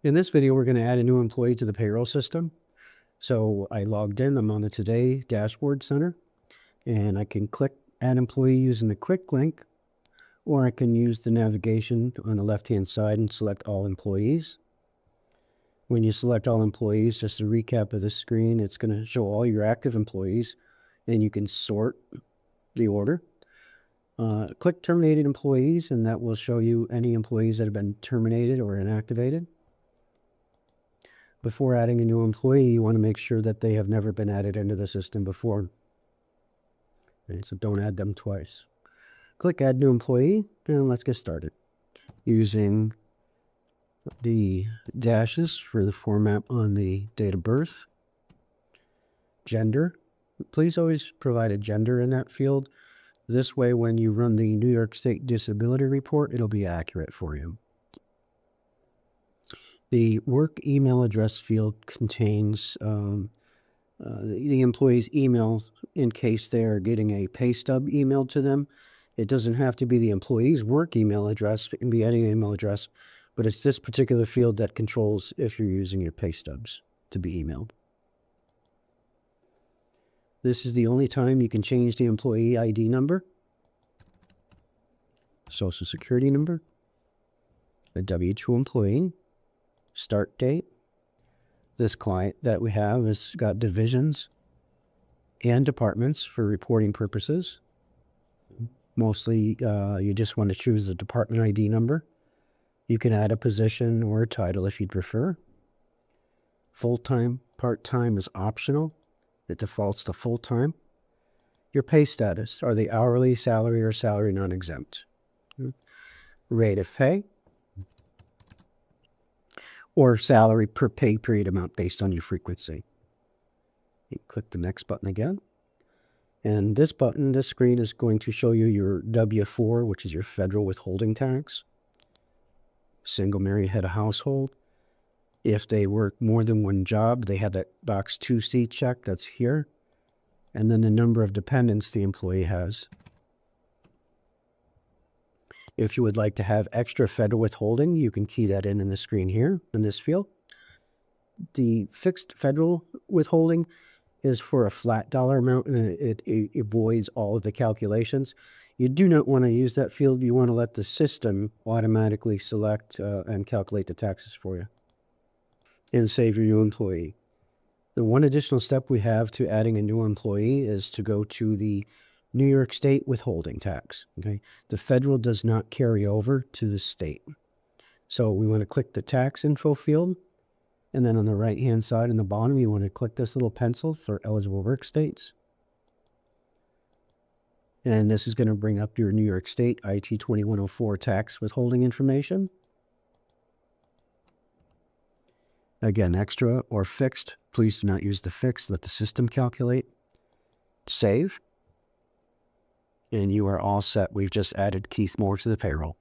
In this video, we're going to add a new employee to the payroll system. So I logged in, I'm on the Today Dashboard Center, and I can click Add Employee using the quick link, or I can use the navigation on the left-hand side and select All Employees. When you select All Employees, just a recap of the screen, it's going to show all your active employees, and you can sort the order. Click Terminated Employees, and that will show you any employees that have been terminated or inactivated. Before adding a new employee, you want to make sure that they have never been added into the system before. Okay, so don't add them twice. Click Add New Employee, and let's get started. Using the dashes for the format on the date of birth. Gender. Please always provide a gender in that field. This way, when you run the New York State Disability Report, it'll be accurate for you. The work email address field contains the employee's email in case they are getting a pay stub emailed to them. It doesn't have to be the employee's work email address. It can be any email address, but it's this particular field that controls if you're using your pay stubs to be emailed. This is the only time you can change the employee ID number, social security number, a W-2 employee, start date. This client that we have has got divisions and departments for reporting purposes. Mostly, you just want to choose the department ID number. You can add a position or a title if you'd prefer. Full-time, part-time is optional. It defaults to full-time. Your pay status, are they hourly, salary, or salary non-exempt? Rate of pay, or salary per pay period amount based on your frequency. You click the next button again. And this button, this screen is going to show you your W-4, which is your federal withholding tax. Single married head of household. If they work more than one job, they have that box 2C check that's here. And then the number of dependents the employee has. If you would like to have extra federal withholding, you can key that in the screen here in this field. The fixed federal withholding is for a flat dollar amount, and it avoids all of the calculations. You do not want to use that field. You want to let the system automatically select and calculate the taxes for you and save your new employee. The one additional step we have to adding a new employee is to go to the New York State withholding tax. Okay, the federal does not carry over to the state. So we want to click the tax info field, and then on the right hand side in the bottom, you want to click this little pencil for eligible work states. And this is going to bring up your New York State IT 2104 tax withholding information. Again, extra or fixed. Please do not use the fixed. Let the system calculate. Save. And you are all set. We've just added Keith Moore to the payroll.